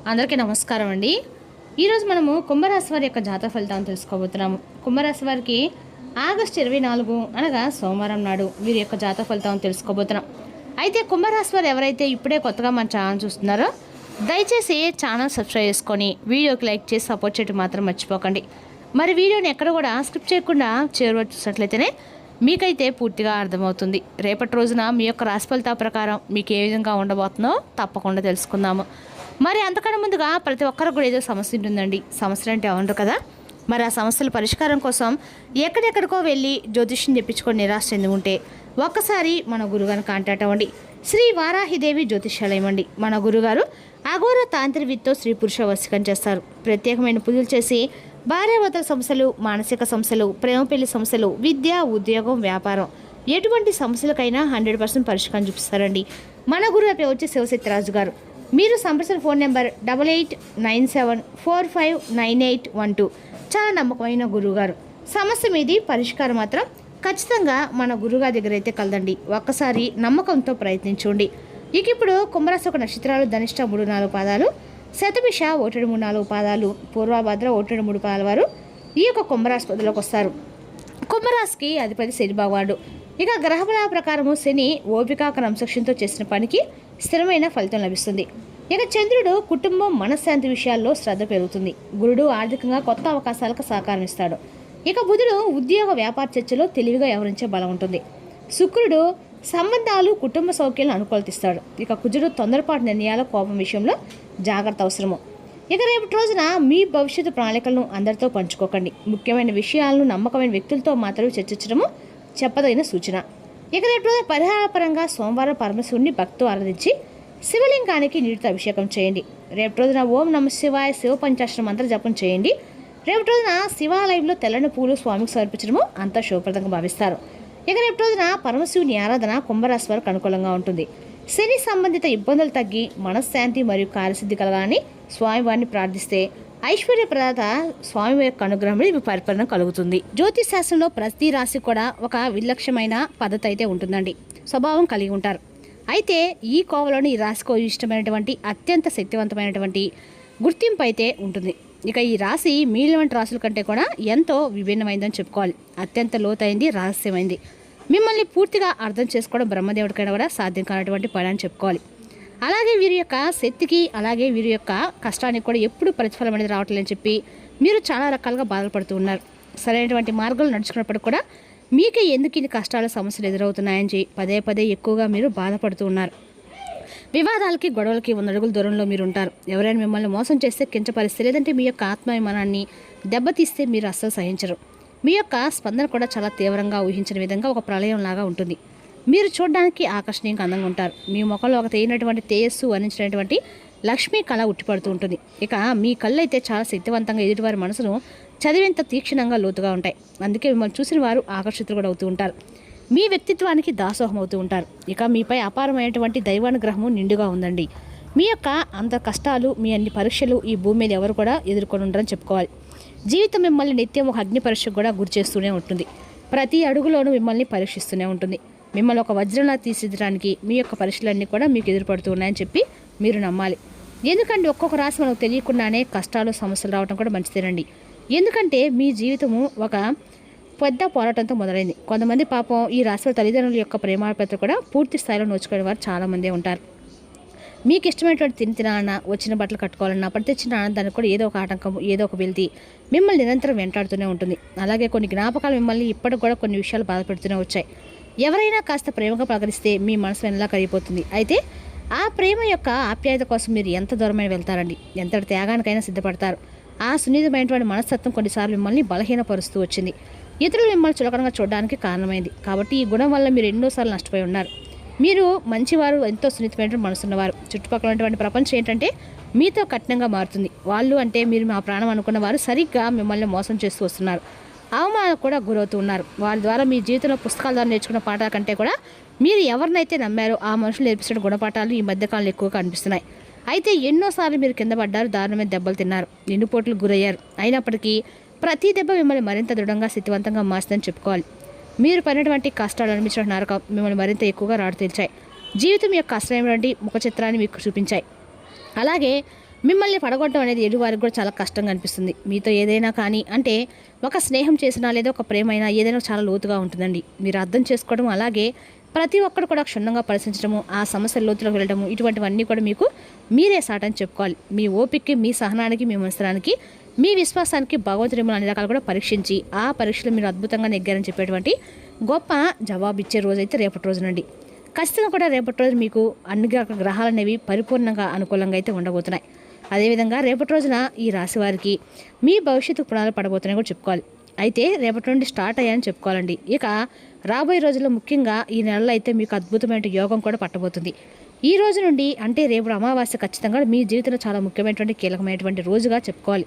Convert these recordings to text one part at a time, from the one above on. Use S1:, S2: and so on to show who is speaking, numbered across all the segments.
S1: అందరికీ నమస్కారం అండి. ఈరోజు మనము కుంభరాశి వారి యొక్క జాతక ఫలితాలను తెలుసుకోబోతున్నాము. కుంభరాశి వారికి ఆగస్టు 24 అనగా సోమవారం నాడు వీరి యొక్క జాతక ఫలితాలను తెలుసుకోబోతున్నాం. అయితే కుంభరాశి వారు ఎవరైతే ఇప్పుడే కొత్తగా మన ఛానల్ చూస్తున్నారో దయచేసి ఛానల్ సబ్స్క్రైబ్ చేసుకొని వీడియోకి లైక్ చేసి సపోర్ట్ చేయడం మాత్రం మర్చిపోకండి. మరి వీడియోని ఎక్కడ కూడా స్కిప్ చేయకుండా చివరి చూసినట్లయితేనే మీకైతే పూర్తిగా అర్థమవుతుంది. రేపటి రోజున మీ యొక్క రాశి ఫలితాల ప్రకారం మీకు ఏ విధంగా ఉండబోతుందో తప్పకుండా తెలుసుకుందాము. మరి అంతకన్నా ముందుగా ప్రతి ఒక్కరికి కూడా ఏదో సమస్య ఉంటుందండి. సమస్యలు అంటే ఉండరు కదా. మరి ఆ సమస్యల పరిష్కారం కోసం ఎక్కడెక్కడికో వెళ్ళి జ్యోతిష్యం తెప్పించుకొని నిరాశ చెందుకుంటే ఒక్కసారి మన గురుగారిని కాంటాక్ట్ అవ్వండి. శ్రీ వారాహిదేవి జ్యోతిష్యాలయం అండి. మన గురుగారు అఘోర తాంత్రికతో స్త్రీ పురుష వశీకరణ చేస్తారు. ప్రత్యేకమైన పూజలు చేసి భార్యాభర్తల సమస్యలు, మానసిక సమస్యలు, ప్రేమ పెళ్లి సమస్యలు, విద్య, ఉద్యోగం, వ్యాపారం ఎటువంటి సమస్యలకైనా 100% పరిష్కారం చూపిస్తారండి. మన గురువు పేరు వచ్చి శివశక్తిరాజు గారు. మీరు సంప్రదించిన ఫోన్ నెంబర్ 8897459812. చాలా నమ్మకమైన గురువుగారు. సమస్య మీది పరిష్కారం మాత్రం ఖచ్చితంగా మన గురువుగారి దగ్గర అయితే కలదండి. ఒక్కసారి నమ్మకంతో ప్రయత్నించండి. ఇక ఇప్పుడు కుంభరాశి ఒక నక్షత్రాలు ధనిష్ట 3-4 పాదాలు, శతభిష 1-3-4 పాదాలు, పూర్వభద్ర 1-3 పాదాల వారు ఈ యొక్క కుంభరాశి పదలోకి వస్తారు. కుంభరాశికి అధిపతి శని భగవానుడు. ఇక గ్రహబల ప్రకారము శని ఓపిక క్రమశిక్షణతో చేసిన పనికి స్థిరమైన ఫలితం లభిస్తుంది. ఇక చంద్రుడు కుటుంబం, మనశ్శాంతి విషయాల్లో శ్రద్ధ పెరుగుతుంది. గురుడు ఆర్థికంగా కొత్త అవకాశాలకు సహకారం ఇస్తాడు. ఇక బుధుడు ఉద్యోగ వ్యాపార చర్చలో తెలివిగా వ్యవహరించే బలం ఉంటుంది. శుక్రుడు సంబంధాలు, కుటుంబ సౌఖ్యాలను అనుకూలతిస్తాడు. ఇక కుజుడు తొందరపాటు నిర్ణయాల, కోపం విషయంలో జాగ్రత్త అవసరము. ఇక రేపటి రోజున మీ భవిష్యత్తు ప్రణాళికలను అందరితో పంచుకోకండి. ముఖ్యమైన విషయాలను నమ్మకమైన వ్యక్తులతో మాత్రమే చర్చించడము చెప్పదగిన సూచన. ఇక రేపు రోజున పరిహారపరంగా సోమవారం పరమశివుడిని భక్తితో ఆరాధించి శివలింగానికి నీటితో అభిషేకం చేయండి. రేపు రోజున ఓం నమ శివాయ శివ పంచాక్షర మంత్ర జపం చేయండి. రేపు రోజున శివాలయంలో తెల్లని పూలు స్వామికి సమర్పించడము అంతా శుభప్రదంగా భావిస్తారు. ఇక రేపు రోజున పరమశివుని ఆరాధన కుంభరాశి వారికి అనుకూలంగా ఉంటుంది. శని సంబంధిత ఇబ్బందులు తగ్గి మనశ్శాంతి మరియు కార్యసిద్ధి కలగాలని స్వామివారిని ప్రార్థిస్తే ఐశ్వర్య ప్రదాత స్వామి యొక్క అనుగ్రహం మీకు పరిపూర్ణం కలుగుతుంది. జ్యోతిష్ శాస్త్రంలో ప్రతి రాశి కూడా ఒక విలక్షణమైన పద్ధతి అయితే ఉంటుందండి. స్వభావం కలిగి ఉంటారు. అయితే ఈ కోవలోని ఈ రాశికి ఇష్టమైనటువంటి అత్యంత శక్తివంతమైనటువంటి గుర్తింపు అయితే ఉంటుంది. ఇక ఈ రాశి మిగిలిన రాశుల కంటే కూడా ఎంతో విభిన్నమైందని చెప్పుకోవాలి. అత్యంత లోతైంది, రహస్యమైంది. మిమ్మల్ని పూర్తిగా అర్థం చేసుకోవడం బ్రహ్మదేవుడికైనా కూడా సాధ్యం కానటువంటి పని అని చెప్పుకోవాలి. అలాగే వీరి యొక్క శక్తికి, అలాగే వీరి యొక్క కష్టానికి కూడా ఎప్పుడు ప్రతిఫలం అనేది రావట్లేదని చెప్పి మీరు చాలా రకాలుగా బాధపడుతూ ఉన్నారు. సరైనటువంటి మార్గాలు నడుచుకున్నప్పుడు కూడా మీకే ఎందుకు ఇన్ని కష్టాలు, సమస్యలు ఎదురవుతున్నాయని పదే పదే ఎక్కువగా మీరు బాధపడుతూ ఉన్నారు. వివాదాలకి, గొడవలకి 100 అడుగుల దూరంలో మీరు ఉంటారు. ఎవరైనా మిమ్మల్ని మోసం చేస్తే కించపరిస్తే, లేదంటే మీ యొక్క ఆత్మాభిమానాన్ని దెబ్బతీస్తే మీరు అస్సలు సహించరు. మీ యొక్క స్పందన కూడా చాలా తీవ్రంగా ఊహించిన విధంగా ఒక ప్రళయంలాగా ఉంటుంది. మీరు చూడడానికి ఆకర్షణీయంగా అందంగా ఉంటారు. మీ ముఖంలో ఒక తేయినటువంటి తేజస్సు వర్ణించినటువంటి లక్ష్మీ కళ ఉట్టిపడుతూ ఉంటుంది. ఇక మీ కళ్ళు అయితే చాలా శక్తివంతంగా ఎదుటివారి మనసును చదివేంత తీక్షణంగా లోతుగా ఉంటాయి. అందుకే మిమ్మల్ని చూసిన వారు ఆకర్షితులు కూడా అవుతూ ఉంటారు. మీ వ్యక్తిత్వానికి దాసోహం అవుతూ ఉంటారు. ఇక మీపై అపారమైనటువంటి దైవానుగ్రహము నిండుగా ఉందండి. మీ యొక్క అంత కష్టాలు, మీ అన్ని పరీక్షలు ఈ భూమి మీద ఎవరు కూడా ఎదుర్కొని ఉండరని చెప్పుకోవాలి. జీవితం మిమ్మల్ని నిత్యం ఒక అగ్ని పరీక్షకు కూడా గురి చేస్తూనే ఉంటుంది. ప్రతి అడుగులోనూ మిమ్మల్ని పరీక్షిస్తూనే ఉంటుంది. మిమ్మల్ని ఒక వజ్రంలా తీర్చిదిద్దడానికి మీ యొక్క పరీక్షలన్నీ కూడా మీకు ఎదురుపడుతూ ఉన్నాయని చెప్పి మీరు నమ్మాలి. ఎందుకంటే ఒక్కొక్క రాశి మనకు తెలియకుండానే కష్టాలు, సమస్యలు రావడం కూడా మంచిదేనండి. ఎందుకంటే మీ జీవితము ఒక పెద్ద పోరాటంతో మొదలైంది. కొంతమంది పాపం ఈ రాశి తల్లిదండ్రుల యొక్క ప్రేమాపత్ర కూడా పూర్తి స్థాయిలో నోచుకునే వారు చాలామందే ఉంటారు. మీకు ఇష్టమైనటువంటి తినాలన్నా, వచ్చిన బట్టలు కట్టుకోవాలన్నా, ప్రతిచ్చిన ఆనందానికి కూడా ఏదో ఒక ఆటంకం, ఏదో ఒక వెళ్తి మిమ్మల్ని నిరంతరం వెంటాడుతూనే ఉంటుంది. అలాగే కొన్ని జ్ఞాపకాలు మిమ్మల్ని ఇప్పటికి కూడా కొన్ని విషయాలు బాధపెడుతూనే వచ్చాయి. ఎవరైనా కాస్త ప్రేమగా పలకరిస్తే మీ మనసు వెనలా కరిగిపోతుంది. అయితే ఆ ప్రేమ యొక్క ఆప్యాయత కోసం మీరు ఎంత దూరమైన వెళ్తారండి, ఎంతటి త్యాగానికైనా సిద్ధపడతారు. ఆ సున్నితమైనటువంటి మనస్తత్వం కొన్నిసార్లు మిమ్మల్ని బలహీనపరుస్తూ వచ్చింది. ఇతరులు మిమ్మల్ని చులకనగా చూడడానికి కారణమైంది. కాబట్టి ఈ గుణం వల్ల మీరు ఎన్నోసార్లు నష్టపోయి ఉన్నారు. మీరు మంచివారు, ఎంతో సున్నితమైనటువంటి మనసున్నవారు. చుట్టుపక్కల ఉన్నటువంటి ప్రపంచం ఏంటంటే మీతో కఠినంగా మారుతుంది. వాళ్ళు అంటే మీరు మా ప్రాణం అనుకున్న వారు సరిగ్గా మిమ్మల్ని మోసం చేస్తూ వస్తున్నారు. అవమానం కూడా గురవుతూ ఉన్నారు. వాళ్ళ ద్వారా మీ జీవితంలో పుస్తకాల ద్వారా నేర్చుకున్న పాఠాల కంటే కూడా మీరు ఎవరినైతే నమ్మారో ఆ మనుషులు నేర్పిస్తున్న గుణపాఠాలు ఈ మధ్యకాలంలో ఎక్కువగా కనిపిస్తున్నాయి. అయితే ఎన్నోసార్లు మీరు కింద పడ్డారు, దారుణమైన దెబ్బలు తిన్నారు, నిండుపోట్లు గురయ్యారు. అయినప్పటికీ ప్రతి దెబ్బ మిమ్మల్ని మరింత దృఢంగా, శక్తివంతంగా మార్చిందని చెప్పుకోవాలి. మీరు పడినటువంటి కష్టాలు, అనిపించిన నరకం మిమ్మల్ని మరింత ఎక్కువగా రాడు తీర్చాయి. జీవితం యొక్క అసలైనటువంటి ముఖ చిత్రాన్ని మీకు చూపించాయి. అలాగే మిమ్మల్ని పడగొట్టడం అనేది ఎదుటివారికి కూడా చాలా కష్టంగా అనిపిస్తుంది. మీతో ఏదైనా కానీ అంటే ఒక స్నేహం చేసినా లేదా ఒక ప్రేమ అయినా ఏదైనా చాలా లోతుగా ఉంటుందండి. మీరు అర్థం చేసుకోవడం అలాగే ప్రతి ఒక్కరు కూడా క్షుణ్ణంగా పరిశీలించడము ఆ సమస్యల లోతులోకి వెళ్ళడము ఇటువంటివన్నీ కూడా మీకు మీరే సాటని చెప్పుకోవాలి. మీ ఓపికకి మీ సహనానికి మీ మనసరానికి మీ విశ్వాసానికి భగవంతుడు మిమ్మల్ని అన్ని రకాలు కూడా పరీక్షించి ఆ పరీక్షలు మీరు అద్భుతంగా నెగ్గారని చెప్పేటువంటి గొప్ప జవాబు ఇచ్చే రోజైతే రేపటి రోజునండి. ఖచ్చితంగా కూడా రేపటి రోజు మీకు అన్ని గ్రహాలు అనేవి పరిపూర్ణంగా అనుకూలంగా అయితే ఉండబోతున్నాయి. అదేవిధంగా రేపటి రోజున ఈ రాశి వారికి మీ భవిష్యత్తు పునాలు పడబోతున్నాయి కూడా చెప్పుకోవాలి. అయితే రేపటి నుండి స్టార్ట్ అయ్యాయని చెప్పుకోవాలండి. ఇక రాబోయే రోజుల్లో ముఖ్యంగా ఈ నెలలో అయితే మీకు అద్భుతమైన యోగం కూడా పట్టబోతుంది. ఈ రోజు నుండి అంటే రేపు అమావాస్య ఖచ్చితంగా మీ జీవితంలో చాలా ముఖ్యమైనటువంటి కీలకమైనటువంటి రోజుగా చెప్పుకోవాలి.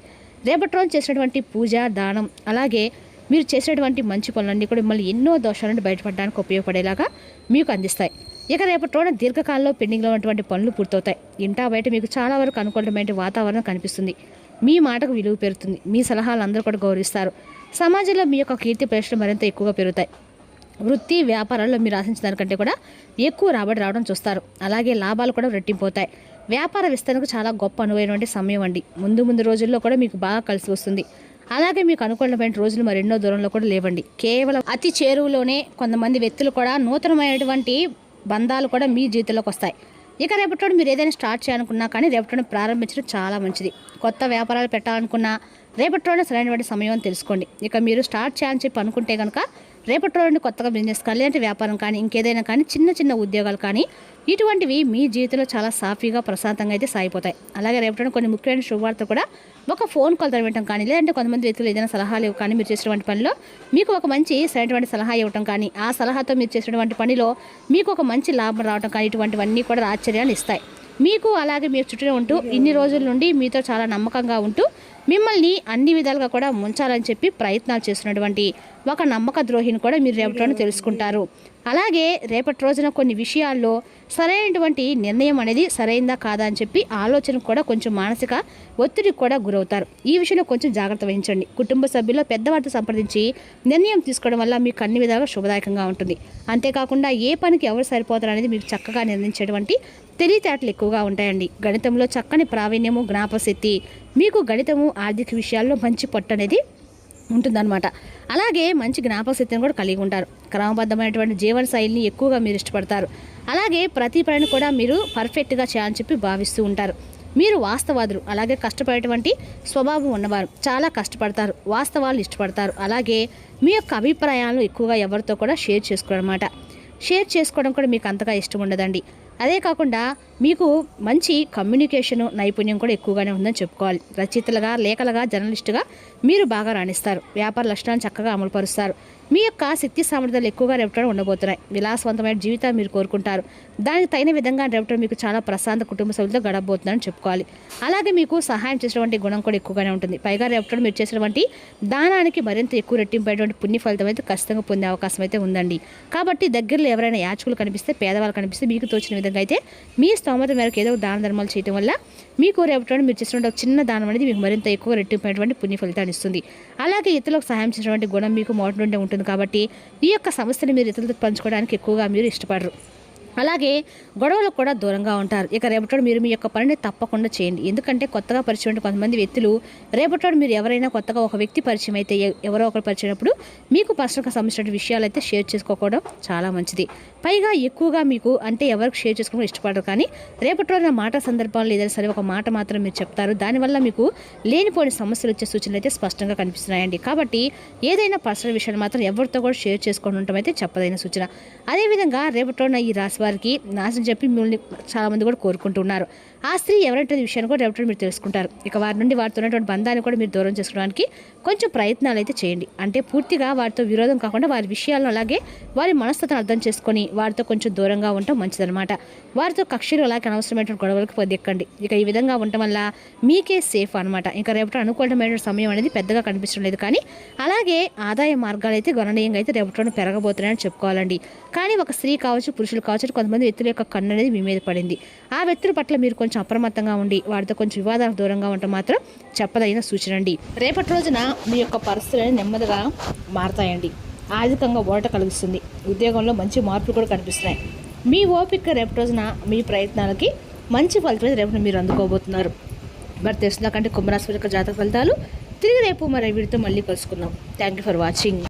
S1: రేపటి రోజు చేసినటువంటి పూజ దానం అలాగే మీరు చేసేటువంటి మంచి పనులన్నీ కూడా మిమ్మల్ని ఎన్నో దోషాల నుండి బయటపడడానికి ఉపయోగపడేలాగా మీకు అందిస్తాయి. ఇక రేపటి రోజున దీర్ఘకాలంలో పెండింగ్లో ఉన్నటువంటి పనులు పూర్తవుతాయి. ఇంటా బయట మీకు చాలా వరకు అనుకూలమైన వాతావరణం కనిపిస్తుంది. మీ మాటకు విలువ పెరుగుతుంది. మీ సలహాలు అందరూ కూడా గౌరవిస్తారు. సమాజంలో మీ యొక్క కీర్తి ప్రశ్నలు మరింత ఎక్కువగా పెరుగుతాయి. వృత్తి వ్యాపారాల్లో మీరు ఆశించిన దానికంటే కూడా ఎక్కువ రాబడి రావడం చూస్తారు. అలాగే లాభాలు కూడా రెట్టింపోతాయి. వ్యాపార విస్తరణకు చాలా గొప్ప అనువైనటువంటి సమయం అండి. ముందు రోజుల్లో కూడా మీకు బాగా కలిసి వస్తుంది. అలాగే మీకు అనుకూలమైన రోజులు మరెన్నో దూరంలో కూడా లేవండి. కేవలం అతి చేరువలోనే కొంతమంది వ్యక్తులు కూడా నూతనమైనటువంటి బంధాలు కూడా మీ జీవితంలోకి వస్తాయి. ఇక రేపటి మీరు ఏదైనా స్టార్ట్ చేయాలనుకున్నా కానీ రేపటి ప్రారంభించడం చాలా మంచిది. కొత్త వ్యాపారాలు పెట్టాలనుకున్నా రేపటి సరైనటువంటి సమయం అని తెలుసుకోండి. ఇక మీరు స్టార్ట్ చేయాలని చెప్పి అనుకుంటే కనుక రేపటి రోజు కొత్తగా బిజినెస్ కానీ లేదంటే వ్యాపారం కానీ ఇంకేదైనా కానీ చిన్న ఉద్యోగాలు కానీ ఇటువంటివి మీ జీవితంలో చాలా సాఫీగా ప్రశాంతంగా అయితే సాగిపోతాయి. అలాగే రేపటి కొన్ని ముఖ్యమైన శుభవార్త కూడా ఒక ఫోన్ కాల్ వినటం కానీ లేదంటే కొంతమంది వ్యక్తులు ఏదైనా సలహాలు ఇవ్వ కానీ మీరు చేసినటువంటి పనిలో మీకు ఒక మంచి సరైనటువంటి సలహా ఇవ్వటం కానీ ఆ సలహాతో మీరు చేసినటువంటి పనిలో మీకు ఒక మంచి లాభం రావడం కానీ ఇటువంటివన్నీ కూడా ఆశ్చర్యాలు ఇస్తాయి. మీకు అలాగే మీరు చుట్టూ ఉంటూ ఇన్ని రోజుల నుండి మీతో చాలా నమ్మకంగా ఉంటూ మిమ్మల్ని అన్ని విధాలుగా కూడా ముంచాలని చెప్పి ప్రయత్నాలు చేస్తున్నటువంటి ఒక నమ్మక ద్రోహిని కూడా మీరు రేపటి రోజున తెలుసుకుంటారు. అలాగే రేపటి రోజున కొన్ని విషయాల్లో సరైనటువంటి నిర్ణయం అనేది సరైందా కాదా అని చెప్పి ఆలోచన కూడా కొంచెం మానసిక ఒత్తిడికి కూడా గురవుతారు. ఈ విషయంలో కొంచెం జాగ్రత్త వహించండి. కుటుంబ సభ్యుల్లో పెద్దవారితో సంప్రదించి నిర్ణయం తీసుకోవడం వల్ల మీకు అన్ని విధాలుగా శుభదాయకంగా ఉంటుంది. అంతేకాకుండా ఏ పనికి ఎవరు సరిపోతారు అనేది మీకు చక్కగా నిర్ణయించేటువంటి తెలివితేటలు ఎక్కువగా ఉంటాయండి. గణితంలో చక్కని ప్రావీణ్యము జ్ఞాపశక్తి మీకు గణితము ఆర్థిక విషయాల్లో మంచి పట్టు అనేది ఉంటుందన్నమాట. అలాగే మంచి జ్ఞాపకశక్తిని కూడా కలిగి ఉంటారు. క్రమబద్ధమైనటువంటి జీవన శైలిని ఎక్కువగా మీరు ఇష్టపడతారు. అలాగే ప్రతి పనిని కూడా మీరు పర్ఫెక్ట్గా చేయాలని చెప్పి భావిస్తూ ఉంటారు. మీరు వాస్తవాదులు అలాగే కష్టపడేటువంటి స్వభావం ఉన్నవారు. చాలా కష్టపడతారు, వాస్తవాలు ఇష్టపడతారు. అలాగే మీ యొక్క అభిప్రాయాలను ఎక్కువగా ఎవరితో కూడా షేర్ చేసుకోవడం షేర్ చేసుకోవడం కూడా మీకు అంతగా ఇష్టం ఉండదండి. అదే కాకుండా మీకు మంచి కమ్యూనికేషను నైపుణ్యం కూడా ఎక్కువగానే ఉందని చెప్పుకోవాలి. రచయితలుగా లేఖలుగా జర్నలిస్టుగా మీరు బాగా రాణిస్తారు. వ్యాపార లక్షణాలను చక్కగా అమలుపరుస్తారు. మీ యొక్క శక్తి సామర్థ్యాలు ఎక్కువగా రేపటి ఉండబోతున్నాయి. విలాసవంతమైన జీవితాన్ని మీరు కోరుకుంటారు. దానికి తగిన విధంగా రేపటి మీకు చాలా ప్రశాంత కుటుంబ సభ్యులతో గడపబోతుందని చెప్పుకోవాలి. అలాగే మీకు సహాయం చేసేటువంటి గుణం కూడా ఎక్కువగానే ఉంటుంది. పైగా రేపటి మీరు చేసినటువంటి దానానికి మరింత ఎక్కువ రెట్టింపేటువంటి పుణ్య ఫలితం అయితే ఖచ్చితంగా పొందే అవకాశం అయితే ఉందండి. కాబట్టి దగ్గరలో ఎవరైనా యాచకులు కనిపిస్తే పేదవాళ్ళు కనిపిస్తే మీకు తోచిన విధంగా అయితే మీ స్తోమత మేరకు ఏదో దాన ధర్మాలు చేయడం వల్ల మీకు రేపటి మీరు చేసినటువంటి ఒక చిన్న దానం అనేది మీకు మరింత ఎక్కువ రెట్టింపేటువంటి పుణ్య ఫలితాన్ని ఇస్తుంది. అలాగే ఇతరులకు సహాయం చేసినటువంటి గుణం మీకు మొదటి నుండి ఉంటుంది. కాబట్టి ఈ యొక్క సమస్యను మీరు ఇతరులతో పంచుకోవడానికి ఎక్కువగా మీరు ఇష్టపడరు. అలాగే గొడవలకు కూడా దూరంగా ఉంటారు. ఇక రేపటి మీరు మీ యొక్క పనిని తప్పకుండా చేయండి. ఎందుకంటే కొత్తగా పరిచయం కొంతమంది వ్యక్తులు రేపటి మీరు ఎవరైనా కొత్తగా ఒక వ్యక్తి పరిచయం అయితే ఎవరో ఒకరు పరిచయమైనప్పుడు మీకు పర్సనల్గా సంబంధించిన విషయాలు అయితే షేర్ చేసుకోవడం చాలా మంచిది. పైగా ఎక్కువగా మీకు అంటే ఎవరికి షేర్ చేసుకోవడం ఇష్టపడరు. కానీ రేపటి రోజున మాట సందర్భాలు ఏదైనా సరే ఒక మాట మాత్రం మీరు చెప్తారు. దానివల్ల మీకు లేనిపోని సమస్యలు వచ్చే సూచనలు అయితే స్పష్టంగా కనిపిస్తున్నాయండి. కాబట్టి ఏదైనా పర్సనల్ విషయాలు మాత్రం ఎవరితో కూడా షేర్ చేసుకోవడం ఉండటం అయితే చెప్పదైన సూచన. అదేవిధంగా రేపటి రోజున ఈ రాశి వారికి నాశనం చెప్పి మిమ్మల్ని చాలామంది కూడా కోరుకుంటున్నారు. ఆ స్త్రీ ఎవరంటే విషయాన్ని కూడా రేపటి మీరు తెలుసుకుంటారు. ఇక వారి నుండి వారితో ఉన్నటువంటి బంధాన్ని కూడా మీరు దూరం చేసుకోవడానికి కొంచెం ప్రయత్నాలు అయితే చేయండి. అంటే పూర్తిగా వారితో విరోధం కాకుండా వారి విషయాలను అలాగే వారి మనస్తత్వం అర్థం చేసుకొని వారితో కొంచెం దూరంగా ఉండటం మంచిదన్నమాట. వారితో కక్షలు అలాగే అనవసరమైన గొడవలకు పొద్దెక్కండి. ఇక ఈ విధంగా ఉండటం వల్ల మీకే సేఫ్ అనమాట. ఇంకా రేపటి అనుకూలమైన సమయం అనేది పెద్దగా కనిపించడం లేదు. కానీ అలాగే ఆదాయ మార్గాలు అయితే గణనీయంగా అయితే రేపటి పెరగబోతున్నాయని చెప్పుకోవాలండి. కానీ ఒక స్త్రీ కావచ్చు పురుషులు కావచ్చు కొంతమంది వ్యక్తుల యొక్క కన్ను అనేది మీ మీద పడింది. ఆ వ్యక్తుల పట్ల మీరు కొంచెం అప్రమత్తంగా ఉండి వారితో కొంచెం వివాదాలకు దూరంగా ఉండటం మాత్రం చెప్పదగిన సూచన అండి. రేపటి రోజున మీ యొక్క పరిస్థితులు నెమ్మదిగా మారతాయండి. ఆర్థికంగా ఓట కలుగుతుంది. ఉద్యోగంలో మంచి మార్పులు కూడా కనిపిస్తున్నాయి. మీ ఓపిక రేపటి రోజున మీ ప్రయత్నాలకి మంచి ఫలితం రేపు మీరు అందుకోబోతున్నారు. మరి తెలుసుకుందాకంటే కుంభరాశి యొక్క జాతక ఫలితాలు తిరిగి రేపు మరి వీడితో మళ్ళీ కలుసుకుందాం. Thank you for watching.